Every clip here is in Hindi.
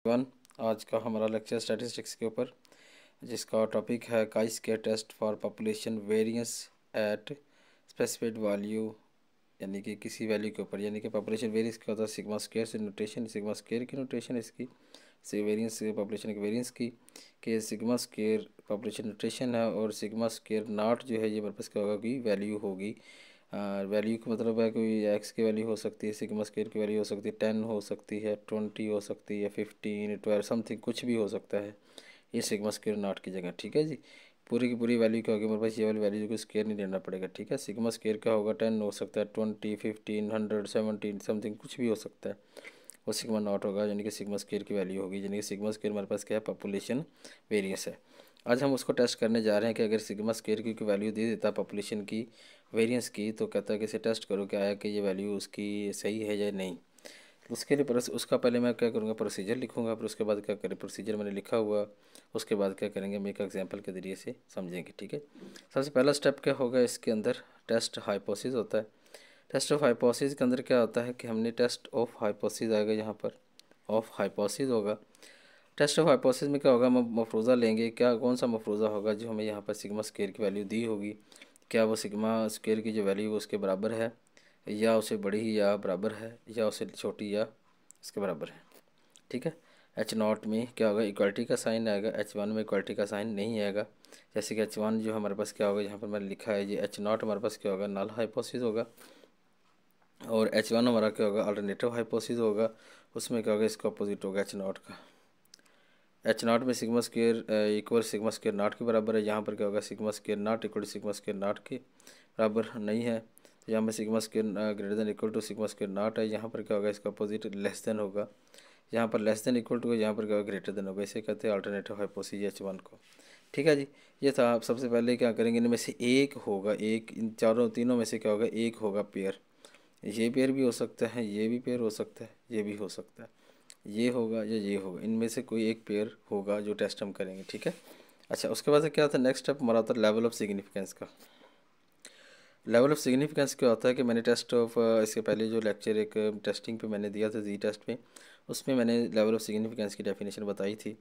वन आज का हमारा लेक्चर स्टैटिस्टिक्स के ऊपर, जिसका टॉपिक है chi square test for population variance at specified value, यानी कि किसी वैल्यू के ऊपर, यानी कि पॉपुलेशन वेरिएंस क्या होता है सिग्मा स्क्वायर से नोटेशन, सिग्मा स्क्वायर की नोटेशन इसकी से वेरिएंस पॉपुलेशन के वेरिएंस की कि सिग्मा स्क्वायर पॉपुलेशन नोटेशन है और सिग्मा स्क्वायर नॉट जो है ये मेरे पास क्या होगा कि वैल्यू होगी। वैल्यू का मतलब है कोई एक्स की वैल्यू हो सकती है, सिग्मा स्क्वायर की वैल्यू हो सकती है 10 हो सकती है, 20 हो सकती है, 15, 12 समथिंग कुछ भी हो सकता है ये सिग्मा स्क्वायर नॉट की जगह। ठीक है जी, पूरी की पूरी वैल्यू क्या होगी मेरे पास, ये वाली वैल्यू को स्क्वायर नहीं लेना पड़ेगा। ठीक है, सिग्मा स्क्वायर क्या होगा 10 हो सकता है, 20, 15, 100, 17 समथिंग कुछ भी हो सकता है, वो सिग्मा नॉट होगा, यानी कि सिग्मा स्क्वायर की वैल्यू होगी, यानी कि सिग्मा स्क्वायर हमारे पास क्या है पॉपुलेशन वेरिएंस है। आज हम उसको टेस्ट करने जा रहे हैं कि अगर सिग्मा स्क्वायर की वैल्यू दे देता है पॉपुलेशन की वेरिएंस की, तो कहता है कि इसे टेस्ट करो क्या है कि ये वैल्यू उसकी सही है या नहीं। तो उसके लिए उसका पहले मैं क्या करूँगा, प्रोसीजर लिखूँगा, फिर उसके बाद क्या करें, प्रोसीजर मैंने लिखा हुआ, उसके बाद क्या करेंगे हम एक एग्जांपल के जरिए से समझेंगे। ठीक है, सबसे पहला स्टेप क्या होगा इसके अंदर, टेस्ट हाइपोथेसिस होता है। टेस्ट ऑफ हाइपोथेसिस के अंदर क्या होता है कि हमने टेस्ट ऑफ हाइपोथेसिस आएगा, यहाँ पर ऑफ हाइपोथेसिस होगा। टेस्ट ऑफ हाइपोथेसिस में क्या होगा, हम मफरूज़ा लेंगे, क्या कौन सा मफरूज़ा होगा जो हमें यहाँ पर सिग्मा स्क्वायर की वैल्यू दी होगी, क्या वो सिग्मा स्क्वायर की जो वैल्यू है उसके बराबर है या उससे बड़ी या बराबर है या उससे छोटी या इसके बराबर है। ठीक है, एच नॉट में क्या होगा, इक्वालिटी का साइन आएगा, एच वन में इक्वालिटी का साइन नहीं आएगा। जैसे कि एच वन जो हमारे पास क्या होगा, यहाँ पर मैंने लिखा है ये एच नॉट हमारे पास क्या होगा, नल हाइपोथेसिस होगा, और एच वन हमारा क्या होगा, अल्टरनेटिव हाइपोथेसिस होगा, उसमें क्या होगा, इसका अपोजिट होगा एच नॉट का। एच नॉट में sigma square equal sigma square naught के बराबर है, यहाँ पर क्या होगा sigma square not equal to sigma square naught के बराबर नहीं है, तो यहाँ पर sigma square greater than equal to sigma square naught है, यहाँ पर क्या होगा इसका अपोजिट लेस देन होगा, यहाँ पर लेस देन इक्वल टू यहाँ पर क्या होगा ग्रेटर देन होगा, इसे कहते हैं अल्टरनेटिव हाइपोथेसिस एच वन को। ठीक है जी, ये था। आप सबसे पहले क्या करेंगे, इनमें से एक होगा, एक इन चारों तीनों में से क्या होगा, एक होगा पेयर, ये पेयर भी हो सकता है, ये भी पेयर हो सकता है, ये भी हो सकता है, ये होगा या ये होगा, इनमें से कोई एक पेयर होगा जो टेस्ट हम करेंगे। ठीक है, अच्छा उसके बाद से क्या होता है, नेक्स्ट स्टेप हमारा होता है लेवल ऑफ सिग्निफिकेंस का। लेवल ऑफ सिग्निफिकेंस क्या होता है कि मैंने टेस्ट ऑफ इसके पहले जो लेक्चर एक टेस्टिंग पे मैंने दिया था जी टेस्ट पे, उसमें मैंने लेवल ऑफ सिग्निफिकेंस की डेफिनेशन बताई थी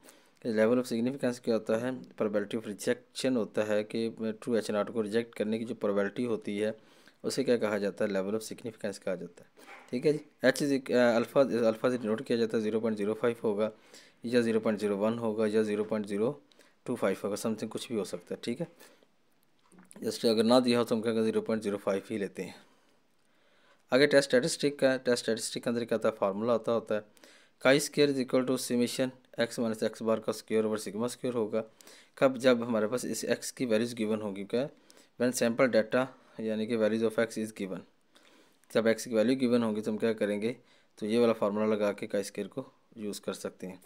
कि लेवल ऑफ सिग्निफिकेंस क्या होता है, प्रोबेबिलिटी ऑफ रिजेक्शन होता है कि ट्रू एच नॉट को रिजेक्ट करने की जो प्रोबेबिलिटी होती है उसे क्या कहा जाता है, लेवल ऑफ सिग्निफिकेंस कहा जाता है। ठीक है जी, एच इज अल्फ़ा से डिनोट किया जाता है, 0.05 होगा या 0.01 होगा या 0.025 होगा, समथिंग कुछ भी हो सकता है। ठीक है, जस्ट अगर ना दिया हो तो हम क्या 0.05 ही लेते हैं। आगे टेस्ट स्टैटिस्टिक का, टेस्ट स्टैटिस्टिक के अंदर क्या होता है, फार्मूला होता है chi square is equal to summation x minus x bar का स्क्वायर ओवर सिग्मा स्क्वायर होगा। कब, जब हमारे पास इस एक्स की वैल्यूज़ गिवन होगी, क्या व्हेन सैम्पल डाटा यानी कि values of x is given, जब एक्स की वैल्यू गिवन होगी तो हम क्या करेंगे, तो ये वाला फार्मूला लगा के काई स्क्वायर को यूज़ कर सकते हैं,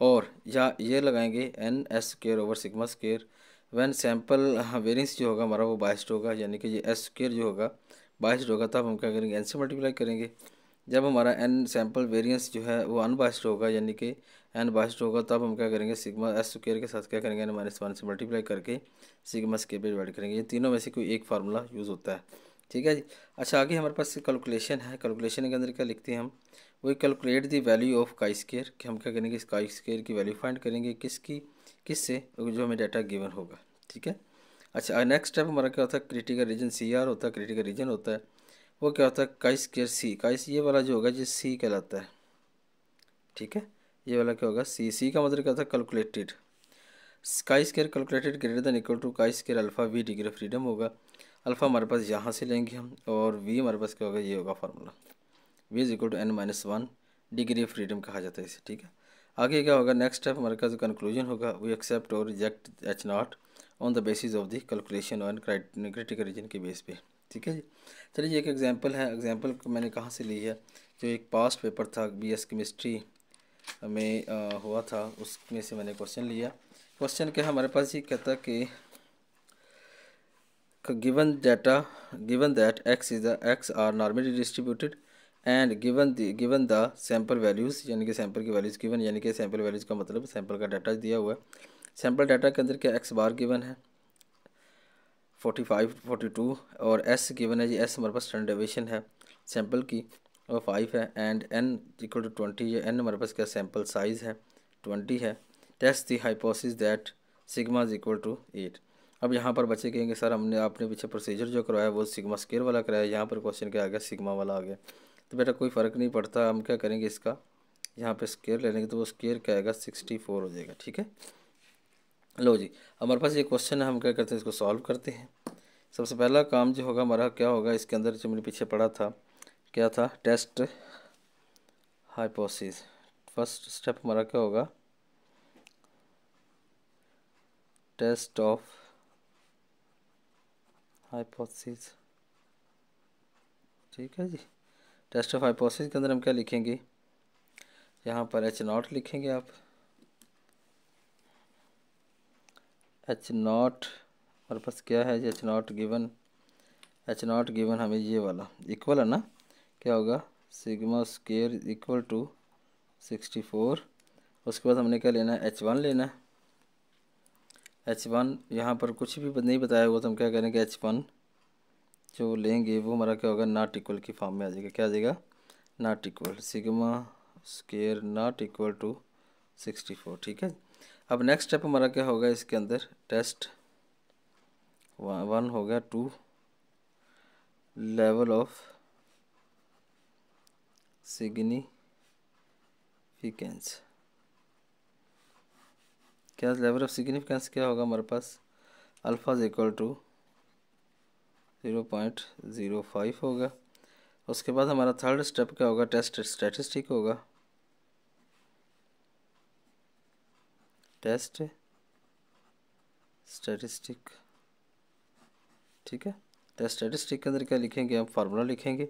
और या ये लगाएंगे N S square over sigma square when sample variance जो होगा हमारा वो बाइस्ड होगा, यानी कि ये एस स्क्वायर जो होगा बाइस्ड होगा, तब हम क्या करेंगे एन से मल्टीप्लाई करेंगे। जब हमारा एन सैम्पल वेरिएंस जो है वो अनबाइस्ड होगा, यानी कि एन बाइस्ड होगा, तब हम क्या करेंगे सिग्मा एस स्क्वायर के साथ क्या करेंगे, एन माइनस वन से मल्टीप्लाई करके सिग्मा स्क्वायर पे डिवाइड करेंगे। ये तीनों में से कोई एक फार्मूला यूज़ होता है। ठीक है जी, अच्छा आगे हमारे पास कैलकुलेशन है, कैलकुलेशन के अंदर क्या लिखते हैं हम, वो calculate the value of chi square, कि हम क्या करेंगे इस काई स्क्वायर की वैल्यू फाइंड करेंगे, किसकी, किससे, जो हमें डाटा गिवन होगा। ठीक है, अच्छा नेक्स्ट स्टेप हमारा क्या होता है, क्रिटिकल रीजन सी आर होता है, क्रिटिकल रीजन होता है, वो क्या होता है काई स्क्वायर सी, काई ये वाला जो होगा ये सी कहलाता है। ठीक है, ये वाला क्या होगा सी, सी का मतलब क्या होता है calculated, chi square calculated greater than equal to chi square alpha V degree of freedom होगा। अल्फा हमारे पास यहाँ से लेंगे हम, और वी हमारे पास क्या होगा, ये होगा formula, V is equal to N minus one degree of freedom कहा जाता है इसे। ठीक है, आगे क्या होगा, नेक्स्ट स्टेप हमारे पास कंक्लूजन होगा, वी एक्सेप्ट और reject H not on the basis of the calculation on critical reason के बेस पे। ठीक है जी, चलिए एक एग्जांपल है, एग्जांपल मैंने कहाँ से ली है, जो एक पास्ट पेपर था बीएस केमिस्ट्री में हुआ था, उसमें से मैंने क्वेश्चन लिया। क्वेश्चन क्या है हमारे पास, ये कहता कि given that x are normally distributed and given the sample values, यानी कि सैम्पल की वैल्यूज़ गिवन, यानी कि सैम्पल वैल्यूज़ का मतलब सैम्पल का डाटा दिया हुआ है। सैम्पल डाटा के अंदर क्या एक्स बार गिवन है 45 42, और एस गिवन है जी, एस हमारे पास स्टैंडर्ड डेविएशन है सैम्पल की, और 5 है, एंड एन इक्वल टू 20, ये एन हमारे पास क्या सैम्पल साइज़ है 20 है। Test the hypothesis that sigma is equal to 8। अब यहाँ पर बच्चे कहेंगे सर हमने आपने पीछे प्रोसीजर जो करवाया वो सिग्मा स्क्वायर वाला कराया, यहाँ पर क्वेश्चन क्या आ गया सिग्मा वाला आ गया। तो बेटा कोई फ़र्क नहीं पड़ता, हम क्या करेंगे इसका यहाँ पे स्क्वायर ले लेंगे तो वो स्क्वायर क्या आएगा 64 हो जाएगा। ठीक है, लो जी हमारे पास ये क्वेश्चन है, हम क्या करते हैं इसको सॉल्व करते हैं। सबसे पहला काम जो होगा हमारा क्या होगा, इसके अंदर जो मैंने पीछे पढ़ा था क्या था, टेस्ट हाइपोथेसिस। फर्स्ट स्टेप हमारा क्या होगा, टेस्ट ऑफ हाइपोथेसिस। ठीक है जी, टेस्ट ऑफ हाइपोथेसिस के अंदर हम क्या लिखेंगे, यहाँ पर H0 लिखेंगे आप। H0 हमारे पास क्या है जी, H0 गिवन हमें ये वाला इक्वल है ना, क्या होगा सिग्मा स्क्वायर इक्वल टू 64। उसके बाद हमने क्या लेना है, H1 लेना है। H1 यहाँ पर कुछ भी नहीं बताया हुआ तो हम क्या करेंगे, H1 जो लेंगे वो हमारा क्या होगा, नॉट इक्वल की फॉर्म में आ जाएगा। क्या आ जाएगा, not equal, sigma square not equal to 64। ठीक है, अब नेक्स्ट स्टेप हमारा क्या होगा, इसके अंदर टेस्ट 1 हो गया, 2 लेवल ऑफ सिग्निफिकेंस। क्या लेवल ऑफ सिग्निफिकेंस क्या होगा हमारे पास, अल्फा इज इक्वल टू 0.05 होगा। उसके बाद हमारा थर्ड स्टेप क्या होगा, टेस्ट स्टैटिस्टिक होगा। टेस्ट स्टैटिस्टिक, ठीक है, टेस्ट स्टैटिस्टिक के अंदर क्या लिखेंगे, हम फार्मूला लिखेंगे।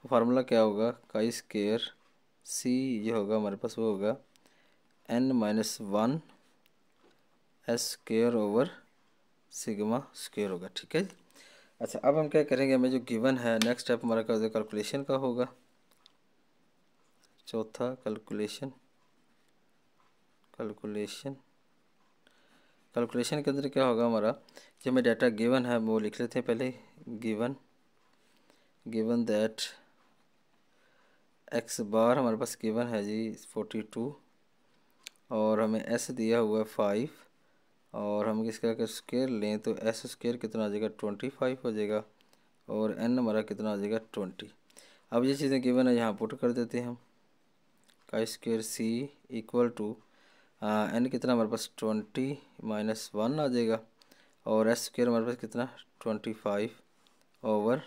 फार्मूला क्या होगा, काई स्क्वायर सी ये होगा हमारे पास, वो होगा n-1 S square over sigma square होगा। ठीक है जी, अच्छा अब हम क्या करेंगे, हमें जो गिवन है नेक्स्ट स्टेप हमारा क्या होगा, कैलकुलेशन का होगा। चौथा कैलकुलेशन के अंदर क्या होगा हमारा, जो हमें डाटा गिवन है वो लिख लेते हैं पहले। गिवन दैट एक्स बार हमारे पास गिवन है जी 42 और हमें एस दिया हुआ है 5 और हम इसका अगर स्क्वायर लें तो एस स्क्वायर कितना आ जाएगा 25 हो जाएगा और एन हमारा कितना आ जाएगा 20। अब ये चीज़ें गिवन है यहाँ पुट कर देते हैं हम, का square C equal to N कितना हमारे पास 20-1 आ जाएगा और एस स्क्वायर हमारे पास कितना 25 ओवर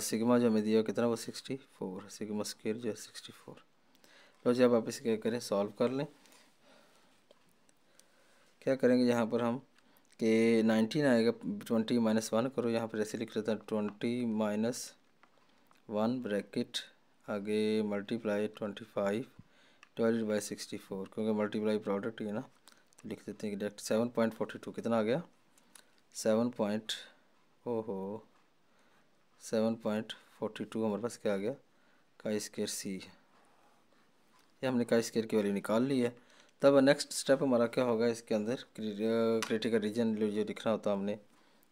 सिग्मा जो हमें दिया कितना वो 64, सिग्मा स्क्वायर जो है 64। तो जब आप इसे क्या करें, सॉल्व कर लें। क्या करेंगे यहाँ पर हम कि 19 आएगा, 20-1 करो, यहाँ पर ऐसे लिख लेते हैं 20-1 ब्रैकेट आगे मल्टीप्लाई 25 डिवाइडेड बाई 64, क्योंकि मल्टीप्लाई प्रोडक्ट है ना, तो लिख देते हैं कि डायरेक्ट 7.42 कितना आ गया 7.42 हमारे पास क्या आ गया, का स्क्वायर सी। ये हमने का स्क्वायर की वैल्यू निकाल ली है। तब नेक्स्ट स्टेप हमारा क्या होगा, इसके अंदर क्रिटिकल रीजन जो लिखना होता है हमने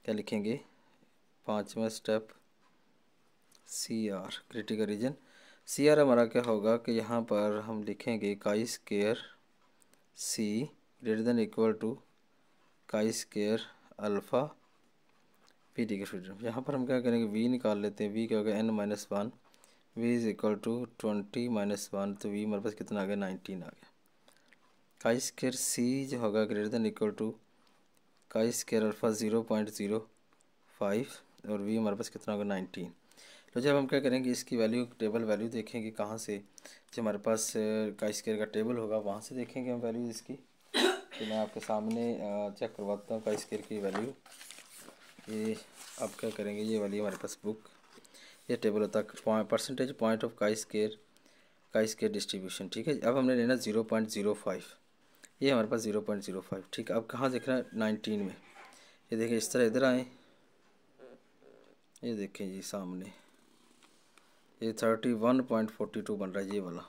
क्या लिखेंगे, पाँचवा step CR critical reason. CR हमारा क्या होगा कि यहाँ पर हम लिखेंगे chi square C greater than equal to chi square alpha V D के स्टूडेंट। यहाँ पर हम क्या करेंगे, V निकाल लेते हैं। V क्या होगा n-1, V is equal to 20-1, तो V हमारे पास कितना आ गया 19 आ गया। काई स्क्वायर C जो होगा greater than equal to chi square alpha 0.05 और V हमारे पास कितना होगा 19। तो जब हम क्या करेंगे, इसकी वैल्यू टेबल वैल्यू देखेंगे कहाँ से, जो हमारे पास काई स्क्वायर का टेबल होगा वहाँ से देखेंगे हम वैल्यू इसकी। तो मैं आपके सामने चेक करवाता हूँ काई स्क्वायर की वैल्यू। ये आप क्या करेंगे, ये वाली हमारे पास बुक, ये टेबल होता है percentage point of chi square distribution. ठीक है, अब हमने लेना 0.05, ये हमारे पास 0.05। ठीक है, अब कहाँ देखना है 19 में, ये देखिए इस तरह इधर आए, ये देखें जी सामने ये 31.42 बन रहा है, ये वाला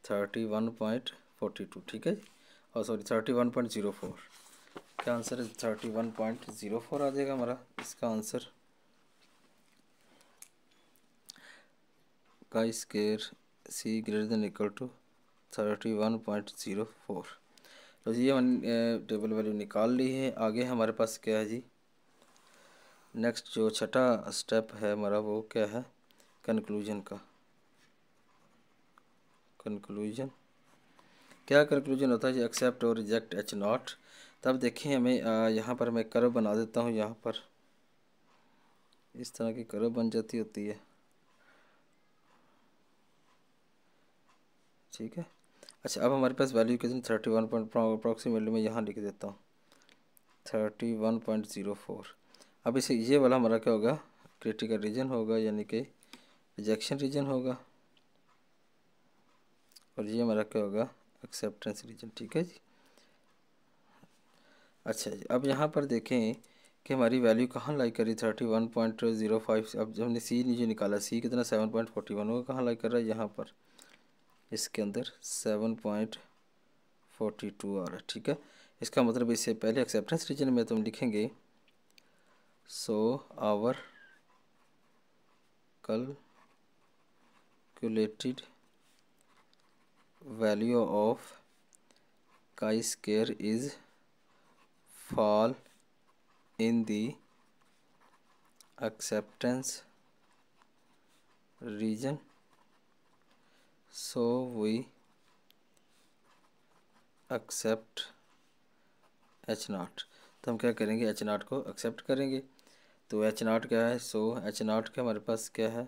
31.42। ठीक है, और सॉरी 31.04, क्या आंसर है 31.04 आ जाएगा हमारा इसका answer. Chi square C greater than equal to 31.04। तो जी हमने टेबल वैल्यू निकाल ली है। आगे हमारे पास क्या है जी, नेक्स्ट जो छठा स्टेप है हमारा वो क्या है, कंक्लूजन का। कंक्लूजन क्या कंक्लूजन होता है जी, एक्सेप्ट और रिजेक्ट एच नॉट। तब देखिए हमें यहाँ पर मैं कर्व बना देता हूँ, यहाँ पर इस तरह की कर्व बन जाती होती है, ठीक है। अच्छा अब हमारे पास वैल्यू कितनी 31 पॉइंट अप्रॉक्सीमेटली मैं यहाँ लिख देता हूँ 31.04। अब इसे ये वाला हमारा क्या होगा, क्रिटिकल रीजन होगा यानी कि रिजेक्शन रीजन होगा, और ये हमारा क्या होगा, एक्सेप्टेंस रीजन, ठीक है जी। अच्छा जी अब यहाँ पर देखें कि हमारी वैल्यू कहाँ लाई करी 31.05। अब जब हमने सी नीचे निकाला, सी कितना 7.41 होगा, कहाँ लाई कर रहा है, यहाँ पर इसके अंदर 7.42 आ रहा है, ठीक है। इसका मतलब इससे पहले एक्सेप्टेंस रीजन में तुम लिखेंगे so our calculated value of chi square is fall in the acceptance region, so we accept h naught। तो हम क्या करेंगे, h naught को एक्सेप्ट करेंगे। तो h naught क्या है, सो h naught के हमारे पास क्या है,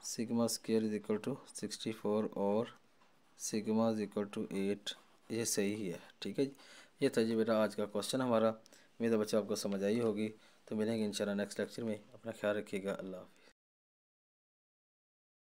sigma square is equal to 64 और सिग्मा इज इक्वल टू 8। ये सही ही है, ठीक है जी। ये था जी बेटा आज का क्वेश्चन हमारा। मेरा बच्चा आपको समझ आई होगी। तो मिलेंगे इंशाल्लाह नेक्स्ट लेक्चर में। अपना ख्याल रखिएगा। अल्लाह हाफ़िज़।